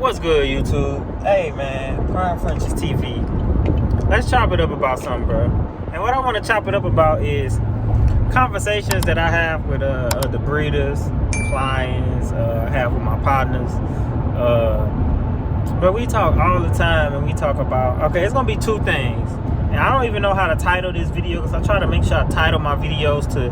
What's good, YouTube? Hey, man, Prime Frenchies TV. Let's chop it up about something, bro. And what I want to chop it up about is conversations that I have with the breeders, clients, I have with my partners. But we talk all the time, and we talk about, okay, it's going to be two things. And I don't even know how to title this video, because I try to make sure I title my videos to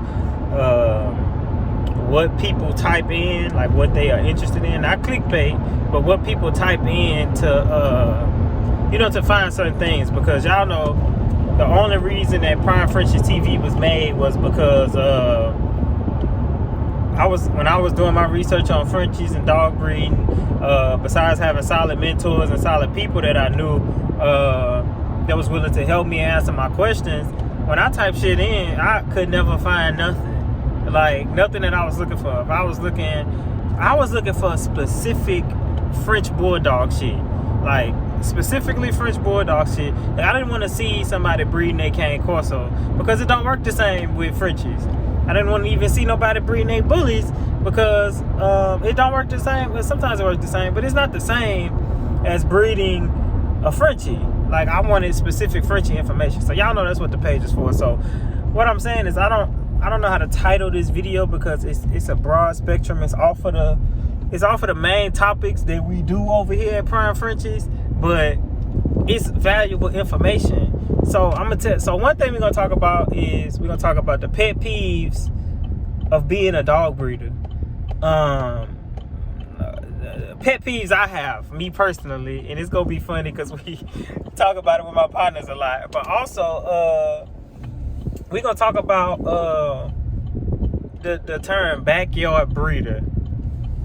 what people type in, like what they are interested in. Not clickbait, but what people type in to, to find certain things. Because y'all know the only reason that Prime Frenchies TV was made was because when I was doing my research on Frenchies and dog breeding, besides having solid mentors and solid people that I knew that was willing to help me answer my questions, when I type shit in, I could never find nothing. Like nothing that I was looking for. If I was looking for a specific French Bulldog shit. Like specifically French Bulldog shit. Like, I didn't want to see somebody breeding their cane corso, because it don't work the same with Frenchies. I didn't want to even see nobody breeding their bullies, because it don't work the same. Well, sometimes it works the same, but it's not the same as breeding a Frenchie. Like, I wanted specific Frenchie information. So y'all know that's what the page is for. So what I'm saying is I don't know how to title this video, because it's a broad spectrum. It's off of the main topics that we do over here at Prime Frenchies, but it's valuable information. So I'm gonna so one thing we're gonna talk about is we're gonna talk about the pet peeves of being a dog breeder. Pet peeves I have, me personally, and it's gonna be funny because we talk about it with my partners a lot. But also, we're gonna talk about the term backyard breeder.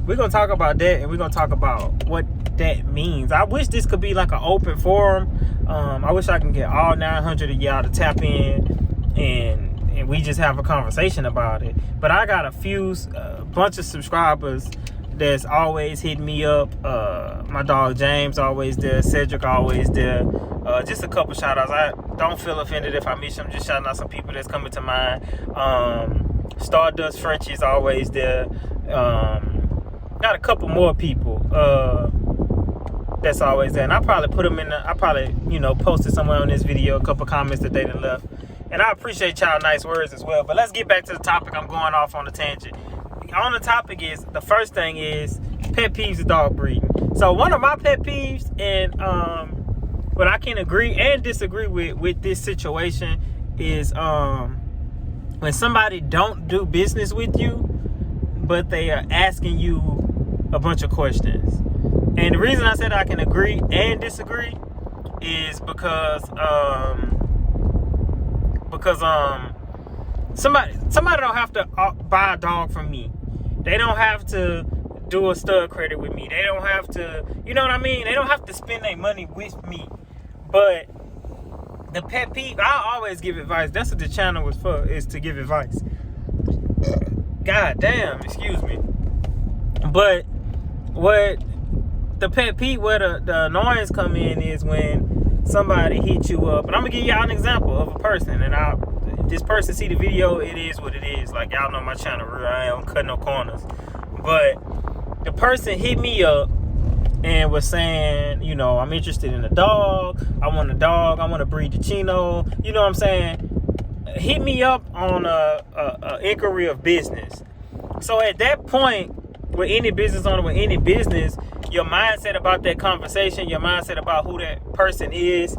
We're gonna talk about that, and we're gonna talk about what that means. I wish this could be like an open forum. I wish I can get all 900 of y'all to tap in and we just have a conversation about it. But I got a bunch of subscribers that's always hitting me up. My dog James always there, Cedric always there. Just a couple shout outs. I don't feel offended if I miss them. Just shouting out some people that's coming to mind. Stardust Frenchies always there. Got a couple more people that's always there, and I probably put them in I probably posted somewhere on this video a couple comments that they done left, and I appreciate y'all nice words as well. But let's get back to the topic. I'm going off on a tangent. On the topic is, the first thing is pet peeves of dog breeding. So one of my pet peeves, and what I can agree and disagree with this situation, is when somebody don't do business with you, but they are asking you a bunch of questions. And the reason I said I can agree and disagree is because somebody don't have to buy a dog from me. They don't have to do a stud credit with me. They don't have to, you know what I mean? They don't have to spend their money with me. But the pet peeve, I always give advice. That's what the channel was for, is to give advice. God damn, excuse me. But what the pet peeve, where the annoyance come in, is when somebody hits you up. And I'm gonna give y'all an example of a person, and this person see the video, it is what it is. Like, y'all know my channel, I don't cut no corners. But the person hit me up and was saying, I'm interested in a dog. I want a dog. I want to breed the Chino. You know what I'm saying? Hit me up on a inquiry of business. So at that point, with any business owner, with any business, your mindset about that conversation, your mindset about who that person is,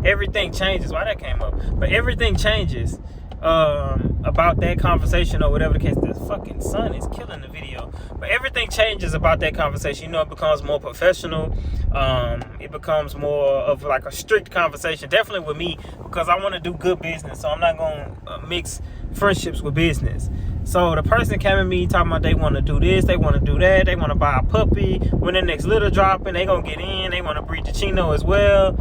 everything changes. Why that came up? But everything changes about that conversation, or whatever the case. The fucking sun is killing the video. But everything changes about that conversation. It becomes more professional. It becomes more of like a strict conversation. Definitely with me, because I want to do good business. So I'm not going to mix friendships with business. So the person came at me talking about they want to do this, they want to do that, they want to buy a puppy. When the next litter dropping, they going to get in. They want to breed the Chino as well.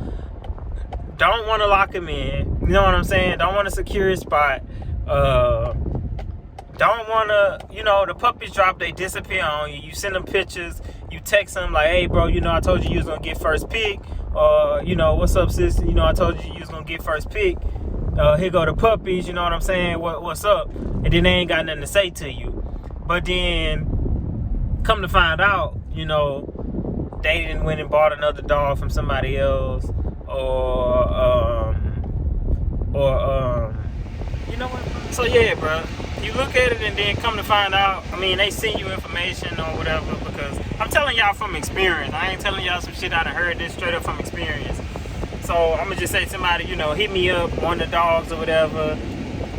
Don't want to lock him in. You know what I'm saying? Don't want to secure his spot. Don't want to, the puppies drop, they disappear on you. You send them pictures. You text them like, hey, bro, I told you was going to get first pick. Or, what's up, sis? I told you was going to get first pick. Here go the puppies, you know what I'm saying? What's up? And then they ain't got nothing to say to you. But then, come to find out, you know, they didn't went and bought another dog from somebody else, or you know what? So yeah, bro, you look at it and then come to find out, I mean, they send you information or whatever, because I'm telling y'all from experience. I ain't telling y'all some shit I done heard this straight up from experience. So I'm gonna just say somebody, you know, hit me up, one of the dogs or whatever.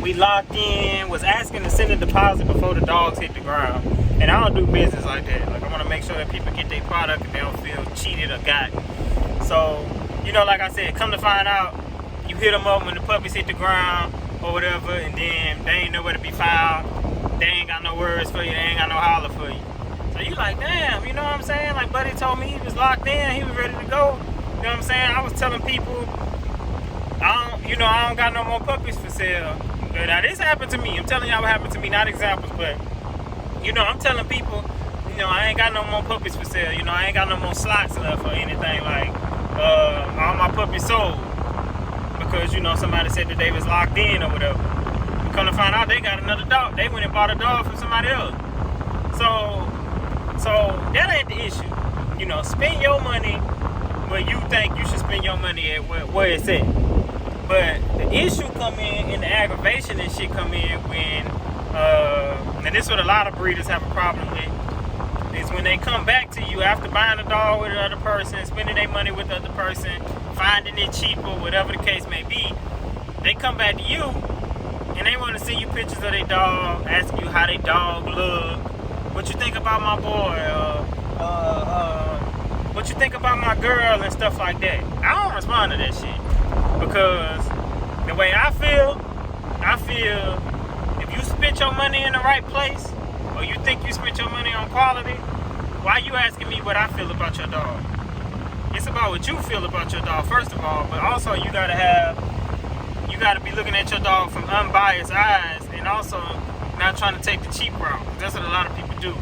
We locked in, was asking to send a deposit before the dogs hit the ground. And I don't do business like that. Like, I want to make sure that people get their product and they don't feel cheated or got. So, you know, like I said, come to find out, you hit them up when the puppies hit the ground or whatever, and then they ain't nowhere to be found. They ain't got no words for you. They ain't got no holler for you. So you like, damn, you know what I'm saying? Like, buddy told me he was locked in. He was ready to go. You know what I'm saying? I was telling people, I don't got no more puppies for sale. But now, this happened to me. I'm telling y'all what happened to me, not examples, but, you know, I'm telling people, you know, I ain't got no more puppies for sale. You know, I ain't got no more slots left or anything like, all my puppies sold. Because, you know, somebody said that they was locked in or whatever. And come to find out, they got another dog. They went and bought a dog from somebody else. So that ain't the issue. You know, spend your money where you think you should spend your money at, where it's at. But the issue come in, and the aggravation and shit come in when, and this is what a lot of breeders have a problem with, is when they come back to you after buying a dog with another person, spending their money with the other person, finding it cheaper, whatever the case may be, they come back to you, and they want to see you pictures of their dog, ask you how their dog look, what you think about my boy, what you think about my girl, and stuff like that. I don't respond to that shit. Because the way I feel if you spent your money in the right place, or you think you spent your money on quality, why you asking me what I feel about your dog? It's about what you feel about your dog, first of all, but also you gotta be looking at your dog from unbiased eyes, and also not trying to take the cheap route. That's what a lot of people do.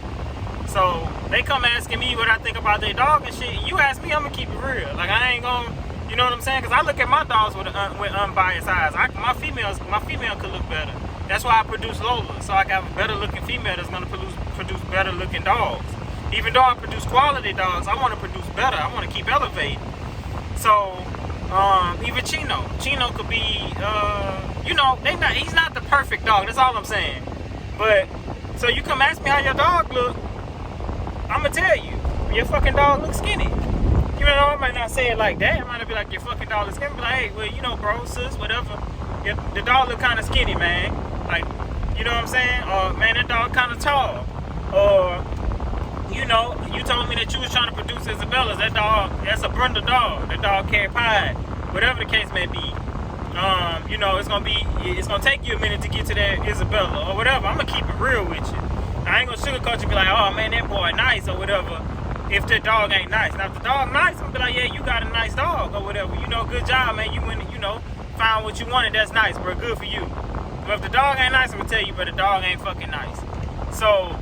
So they come asking me what I think about their dog and shit. You ask me, I'm gonna keep it real. Like, I ain't gonna, you know what I'm saying? Because I look at my dogs with unbiased eyes. My female could look better. That's why I produce Lola, so I got a better looking female that's gonna produce better looking dogs. Even though I produce quality dogs, I want to produce better. I want to keep elevating. So even Chino could be, you know, he's not the perfect dog. That's all I'm saying. But so you come ask me how your dog look, I'm gonna tell you, your fucking dog looks skinny. You know, I might not say it like that. I might be like, your fucking dog looks skinny. Be like, hey, well, you know, bro, sis, whatever. The dog look kind of skinny, man. Like, you know what I'm saying? Or, man, that dog kind of tall. Or, you know, you told me that you was trying to produce Isabella's. That dog, that's a Brenda dog. That dog carry pie. Whatever the case may be. You know, it's gonna take you a minute to get to that Isabella or whatever. I'm gonna keep it real with you. I ain't gonna sugarcoat you and be like, oh man, that boy nice or whatever, if the dog ain't nice. Now if the dog nice, I'm gonna be like, yeah, you got a nice dog or whatever. You know, good job, man. You went, you know, found what you wanted. That's nice, bro. Good for you. But if the dog ain't nice, I'm gonna tell you, but the dog ain't fucking nice. So,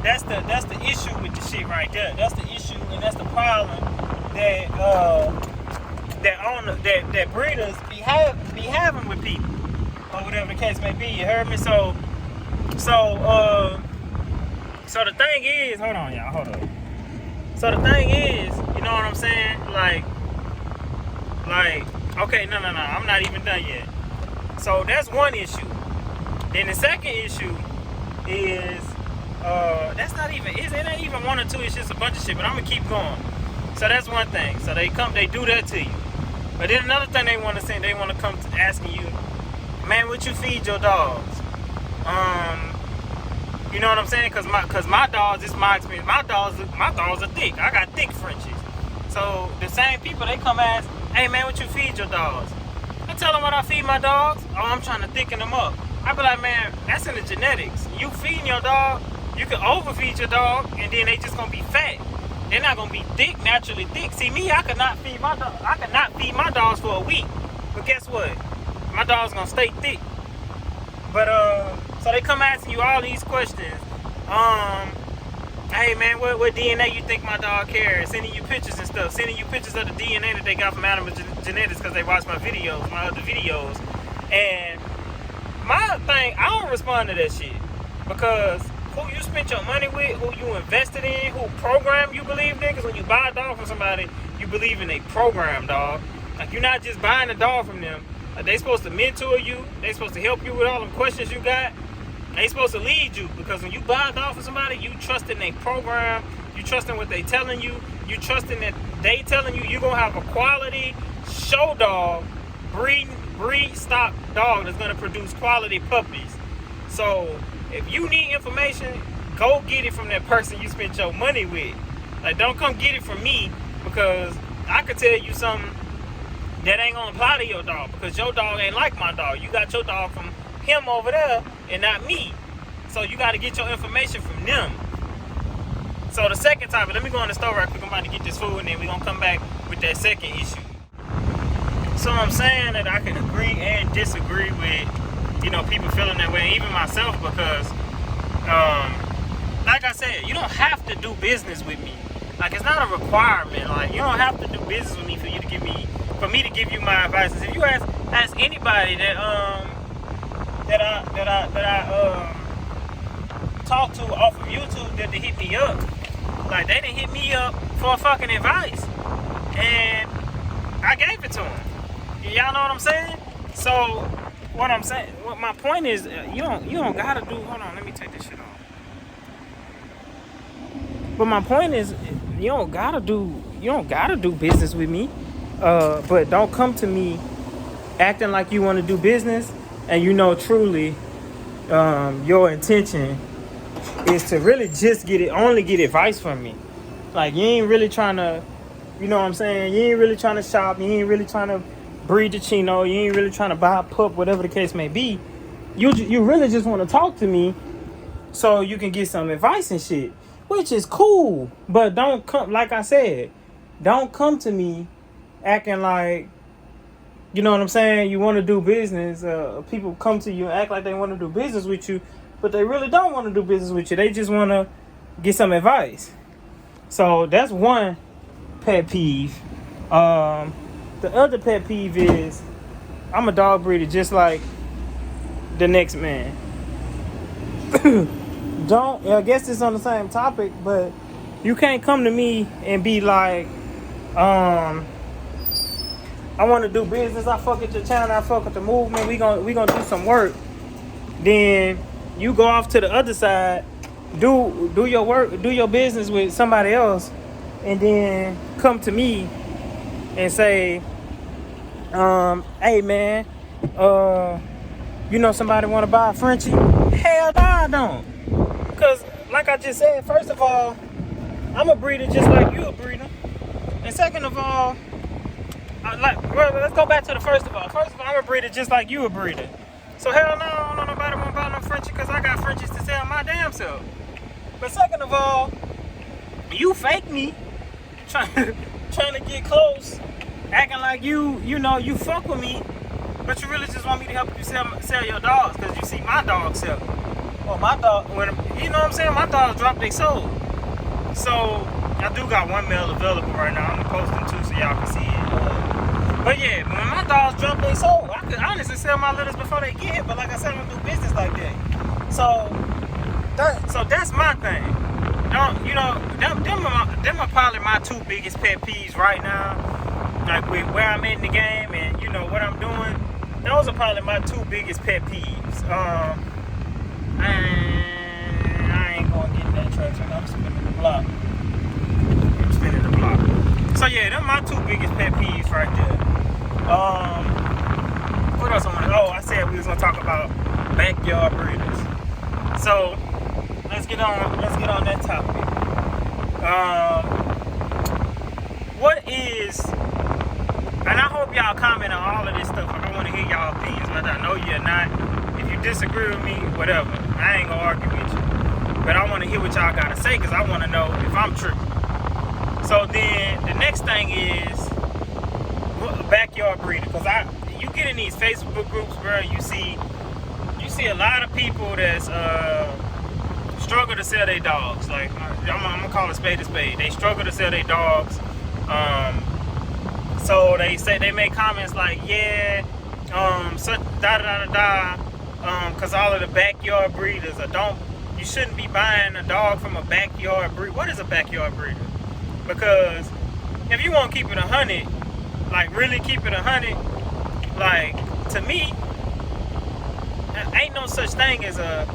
that's the issue with the shit right there. That's the issue, and that's the problem that breeders be having with people, or whatever the case may be. You heard me? So the thing is, hold on, y'all, hold on. So the thing is, you know what I'm saying? Like, okay, no, I'm not even done yet. So that's one issue. Then the second issue is, it ain't even one or two, it's just a bunch of shit, but I'm gonna keep going. So that's one thing. So they do that to you. But then another thing they want to say, they want to come to asking you, man, what you feed your dogs? You know what I'm saying? Cause my dogs, it's my experience. My dogs are thick. I got thick Frenchies. So the same people, they come ask, hey man, what you feed your dogs? I tell them what I feed my dogs. Oh, I'm trying to thicken them up. I be like, man, that's in the genetics. You feeding your dog, you can overfeed your dog, and then they just gonna be fat. They're not gonna be thick, naturally thick. See me, I could not feed my dog. I could not feed my dogs for a week. But guess what? My dog's gonna stay thick. But so they come asking you all these questions. Hey man, what DNA you think my dog carries? Sending you pictures and stuff. Sending you pictures of the DNA that they got from animal genetics because they watch my videos, my other videos. And my thing, I don't respond to that shit. Because who you spent your money with, who you invested in, who program you believed in. Because when you buy a dog from somebody, you believe in a program, dog. Like, you're not just buying a dog from them. Like, they supposed to mentor you. They supposed to help you with all the questions you got. They supposed to lead you. Because when you buy a dog from somebody, you trust in their program. You trust in what they telling you. You trust in that they telling you you're going to have a quality show dog, breed stock dog that's going to produce quality puppies. So if you need information, go get it from that person you spent your money with. Like, don't come get it from me, because I could tell you something that ain't gonna apply to your dog, because your dog ain't like my dog. You got your dog from him over there and not me. So you got to get your information from them. So the second topic, let me go in the store right quick. I'm about to get this food, and then we're gonna come back with that second issue. So I'm saying that I can agree and disagree with, people feeling that way, even myself, because like I said, you don't have to do business with me. Like, it's not a requirement. Like, you don't have to do business with me for me to give you my advice. If you ask anybody that I talk to off of YouTube that they hit me up, like, they didn't hit me up for fucking advice, and I gave it to them. Y'all know what I'm saying? So what my point is, you don't gotta do. Hold on, let me take this shit off. But my point is, you don't gotta do business with me. But don't come to me acting like you want to do business, and truly your intention is to really just only get advice from me. Like, you ain't really trying to, you know what I'm saying? You ain't really trying to shop. You ain't really trying to breed the chino. You ain't really trying to buy a pup, whatever the case may be. You really just want to talk to me so you can get some advice and shit, which is cool. But don't come, like I said, don't come to me acting like, you know what I'm saying, you want to do business. People come to you and act like they want to do business with you, but they really don't want to do business with you. They just want to get some advice. So that's one pet peeve. The other pet peeve is, I'm a dog breeder just like the next man. I guess it's on the same topic, but you can't come to me and be like, I want to do business. I fuck with your channel. I fuck with the movement. We gonna do some work. Then you go off to the other side, do your work, do your business with somebody else, and then come to me and say, hey man, somebody want to buy a Frenchie? Hell no, I don't. Because like I just said, first of all, I'm a breeder just like you a breeder. And second of all, let's go back to the first of all. First of all, I'm a breeder just like you a breeder. So hell no, I don't know nobody want to buy no Frenchie, because I got Frenchies to sell my damn self. But second of all, you fake me, trying to get close, acting like you fuck with me, but you really just want me to help you sell your dogs, because you see my dogs sell. Well, my dog, you know what I'm saying, my dogs drop their soul. So I do got one male available right now. I'm gonna post them too so y'all can see it. But yeah, when my dogs drop their soul, I could honestly sell my litters before they get here. But like I said, I don't do business like that. So that's my thing. Them are probably my two biggest pet peeves right now. Like, with where I'm in the game and what I'm doing, those are probably my two biggest pet peeves. I ain't gonna get in that traction. I'm spinning the block. So yeah, them my two biggest pet peeves right there. What else I want to? Oh, I said we was gonna talk about backyard breeders. So let's get on that topic. What is? And I hope y'all comment on all of this stuff. I want to hear y'all opinions, whether I know you or not. If you disagree with me, whatever. I ain't gonna argue with you. But I want to hear what y'all gotta say, because I want to know if I'm tripping. So then the next thing is backyard breeding. Because you get in these Facebook groups, bro, you see a lot of people that's struggle to sell their dogs. Like, I'm gonna call a spade a spade. They struggle to sell their dogs. So they make comments like, yeah, so because all of the backyard breeders, or you shouldn't be buying a dog from a backyard breed. What is a backyard breeder? Because if you want to keep it 100, like really keep it 100, like to me, ain't no such thing as a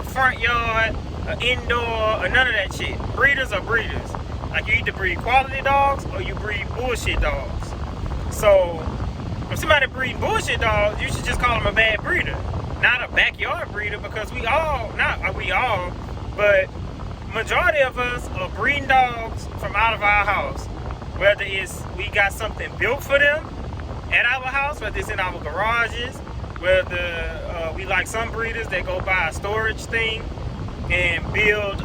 front yard, an indoor, or none of that shit. Breeders are breeders. Like you either breed quality dogs or you breed bullshit dogs. So if somebody breed bullshit dogs, you should just call them a bad breeder, not a backyard breeder, because but majority of us are breeding dogs from out of our house. Whether it's we got something built for them at our house, whether it's in our garages, whether we like some breeders that go buy a storage thing and build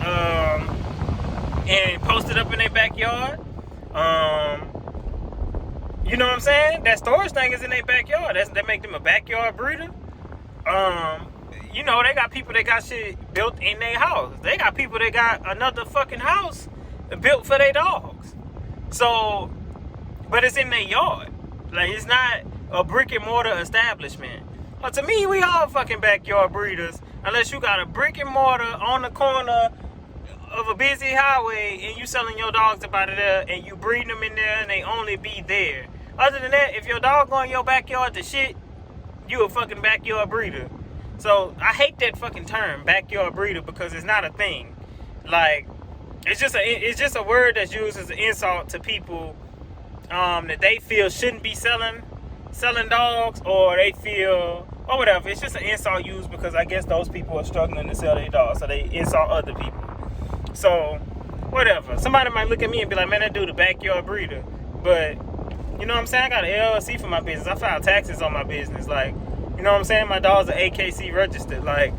and post it up in their backyard. You know what I'm saying? That storage thing is in their backyard. That make them a backyard breeder. You know, they got people that got shit built in their house. They got people that got another fucking house built for their dogs. So, but it's in their yard. Like, it's not a brick and mortar establishment. Well, to me, we all fucking backyard breeders. Unless you got a brick and mortar on the corner of a busy highway and you selling your dogs about it there and you breeding them in there and they only be there. Other than that, if your dog go in your backyard to shit, you a fucking backyard breeder. So I hate that fucking term, backyard breeder, because it's not a thing. Like, it's just a word that's used as an insult to people that they feel shouldn't be selling dogs, or they feel, or whatever. It's just an insult used because I guess those people are struggling to sell their dogs, so they insult other people. So whatever. Somebody might look at me and be like, man, that dude a backyard breeder. But you know what I'm saying? I got an LLC for my business. I file taxes on my business. Like, you know what I'm saying? My dogs are AKC registered. Like,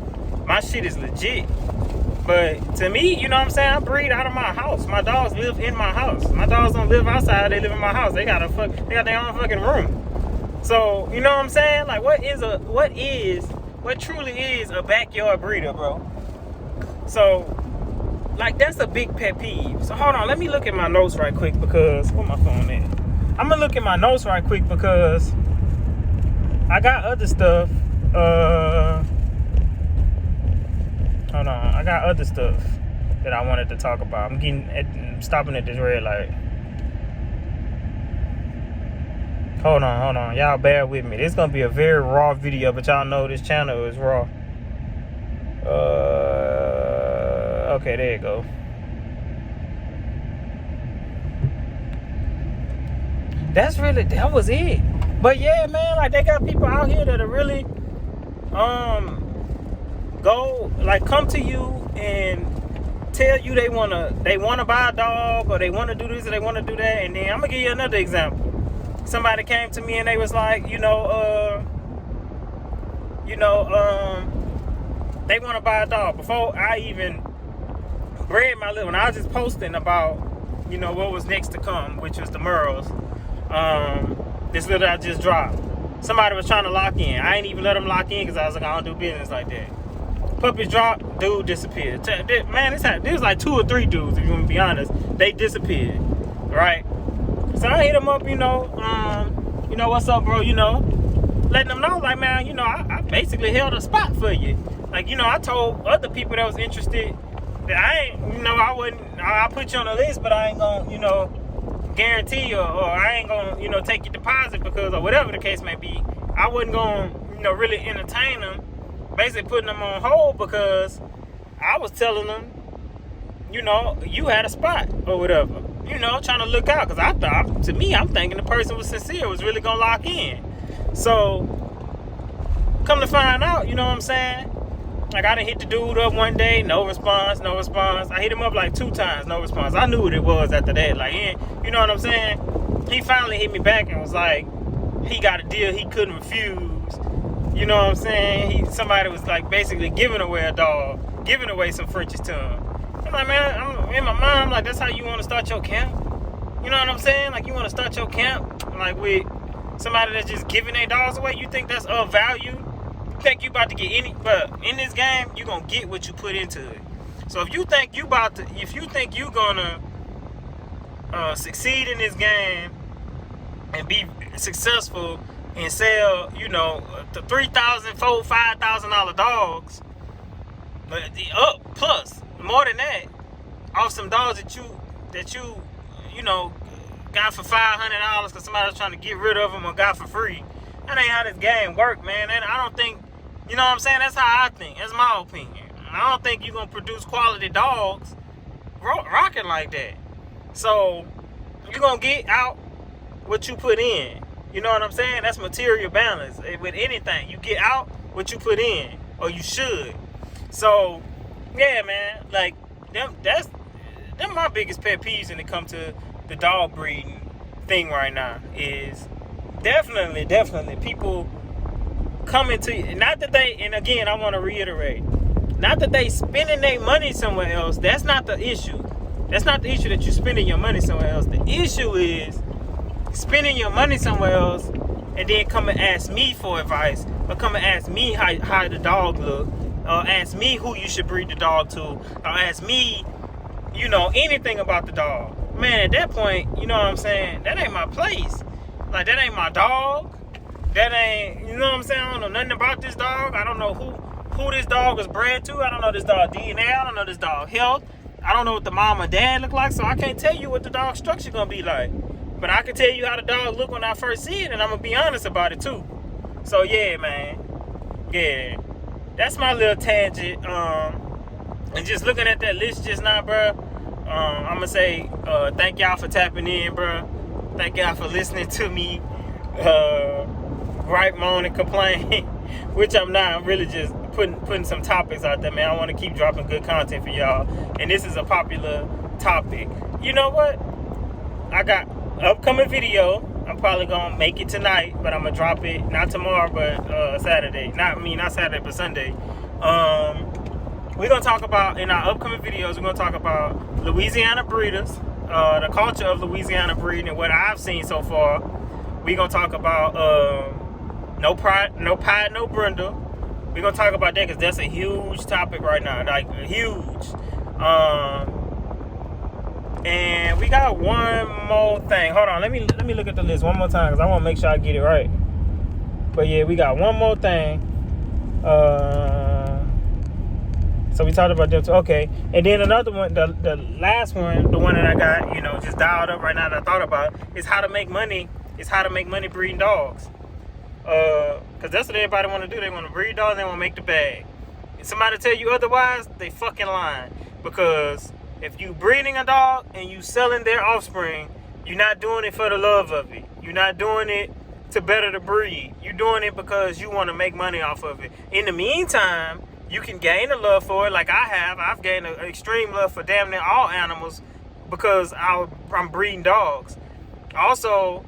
my shit is legit. But to me, you know what I'm saying? I breed out of my house. My dogs live in my house. My dogs don't live outside. They live in my house. They got their own fucking room. So, you know what I'm saying? Like, what truly is a backyard breeder, bro? So, like, that's a big pet peeve. So, hold on. Let me look at my notes right quick because, where my phone at? I'm going to look at my notes right quick because I got other stuff. Hold on. I got other stuff that I wanted to talk about. I'm stopping at this red light. Hold on. Y'all bear with me. This is going to be a very raw video, but y'all know this channel is raw. Okay, there you go. That was it. But yeah, man, like, they got people out here that are really come to you and tell you they wanna buy a dog, or they wanna do this or they wanna do that. And then I'm gonna give you another example. Somebody came to me and they was like, they wanna buy a dog. Before I even read my little, when I was just posting about, what was next to come, which was the Merles. This little I just dropped. Somebody was trying to lock in. I ain't even let them lock in because I was like, I don't do business like that. Puppies dropped, dude disappeared. Man, there was like 2 or 3 dudes, if you want to be honest. They disappeared, right? So I hit them up, what's up, bro? Letting them know, like, man, I basically held a spot for you. Like, I told other people that was interested that I put you on the list, but I ain't gonna, guarantee or I ain't gonna, take your deposit because, or whatever the case may be. I wasn't gonna, really entertain them, basically putting them on hold because I was telling them, you had a spot or whatever, trying to look out, because I'm thinking the person was sincere, was really gonna lock in. So come to find out, you know what I'm saying? Like, I done hit the dude up one day, no response. I hit him up like 2 times, no response. I knew what it was after that. Like, you know what I'm saying? He finally hit me back and was like, he got a deal he couldn't refuse. You know what I'm saying? Somebody was like basically giving away a dog, giving away some Frenchies to him. I'm like, man, in my mind, I'm like, that's how you want to start your camp? You know what I'm saying? Like, you want to start your camp like with somebody that's just giving their dogs away? You think that's of value? Think you about to get but in this game, you gonna get what you put into it. So if you think you gonna succeed in this game and be successful and sell, the $3,000, $4,000, $5,000 dogs, but plus more than that, off some dogs that you know got for $500 because somebody was trying to get rid of them or got for free. That ain't how this game work, man. And I don't think, you know what I'm saying? That's how I think. That's my opinion. I don't think you're gonna produce quality dogs rocking like that. So you're gonna get out what you put in. You know what I'm saying? That's material balance. With anything, you get out what you put in, or you should. So yeah, man, like them my biggest pet peeves when it comes to the dog breeding thing right now is definitely people coming to, not that they, and again I want to reiterate, not that they spending their money somewhere else. That's not the issue. That's not the issue that you're spending your money somewhere else. The issue is spending your money somewhere else and then come and ask me for advice, or come and ask me how the dog look, or ask me who you should breed the dog to, or ask me, you know, anything about the dog. Man, at that point, you know what I'm saying? That ain't my place. Like, that ain't my dog. That ain't, you know what I'm saying? I don't know nothing about this dog. I don't know who this dog was bred to. I don't know this dog DNA. I don't know this dog health. I don't know what the mom or dad look like, so I can't tell you what the dog structure gonna be like. But I can tell you how the dog look when I first see it, and I'm gonna be honest about it too. So yeah, man. Yeah. That's my little tangent. And just looking at that list just now, bro, I'm gonna say thank y'all for tapping in, bro. Thank y'all for listening to me gripe, moan, and complain, which I'm not. I'm really just putting some topics out there, man. I want to keep dropping good content for y'all, and this is a popular topic. You know what? I got upcoming video. I'm probably gonna make it tonight, but I'm gonna drop it not tomorrow, but Saturday. Not Saturday, but Sunday. We're gonna talk about, in our upcoming videos, we're gonna talk about Louisiana breeders, the culture of Louisiana breeding, and what I've seen so far. We're gonna talk about no pride, no brindle. We're gonna talk about that because that's a huge topic right now, like huge. And we got one more thing. Hold on, let me look at the list one more time because I want to make sure I get it right. But yeah, we got one more thing. So we talked about them too. Okay, and then another one, the last one, the one that I got, you know, just dialed up right now that I thought about is how to make money. Is how to make money breeding dogs. Because that's what everybody want to do. They want to breed dogs. They want to make the bag. If somebody tell you otherwise, they fucking lying. Because if you breeding a dog and you selling their offspring, you're not doing it for the love of it. You're not doing it to better the breed. You're doing it because you want to make money off of it. In the meantime, you can gain a love for it like I have. I've gained an extreme love for damn near all animals because I'm breeding dogs. Also,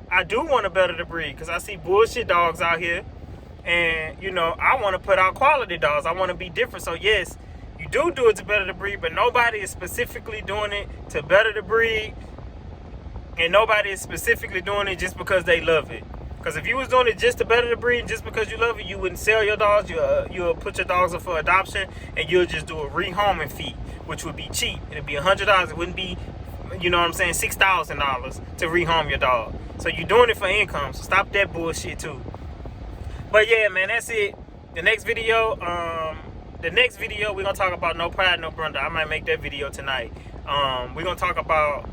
I do want to better the breed because I see bullshit dogs out here. And, you know, I want to put out quality dogs. I want to be different. So, yes, you do it to better the breed, but nobody is specifically doing it to better the breed. And nobody is specifically doing it just because they love it. Because if you was doing it just to better the breed and just because you love it, you wouldn't sell your dogs. You'll put your dogs up for adoption and you'll just do a rehoming fee, which would be cheap. It'd be $100. It wouldn't be, you know what I'm saying, $6,000 to rehome your dog. So you're doing it for income. So stop that bullshit too. But yeah, man, that's it. The next video, we're gonna talk about no pride, no brindle. I might make that video tonight. We're gonna talk about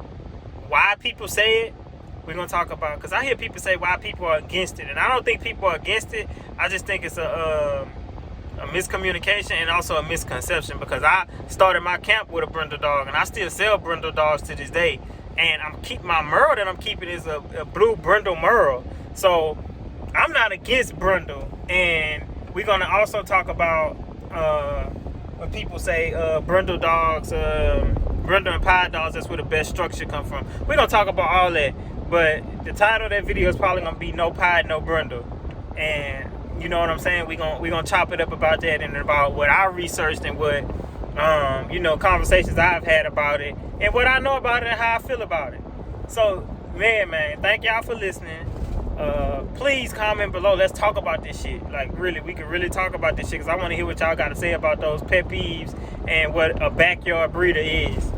why people say it. We're gonna talk about, because I hear people say why people are against it, and I don't think people are against it. I just think it's a miscommunication and also a misconception, because I started my camp with a brindle dog and I still sell brindle dogs to this day, and my Merle that I'm keeping is a blue brindle Merle. So I'm not against brindle. And we're gonna also talk about when people say brindle dogs, brindle and pie dogs, that's where the best structure come from. We're gonna talk about all that, but the title of that video is probably gonna be no pie, no brindle. And you know what I'm saying? We're gonna chop it up about that and about what I researched and what you know, conversations I've had about it and what I know about it and how I feel about it. So man, thank y'all for listening. Please comment below. Let's talk about this shit. Like, really, we can really talk about this shit, because I want to hear what y'all got to say about those pet peeves and what a backyard breeder is.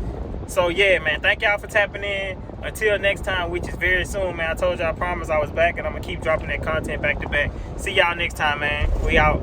So yeah, man, thank y'all for tapping in. Until next time, which is very soon, man. I told y'all, I promise I was back, and I'm gonna keep dropping that content back to back. See y'all next time, man. We out.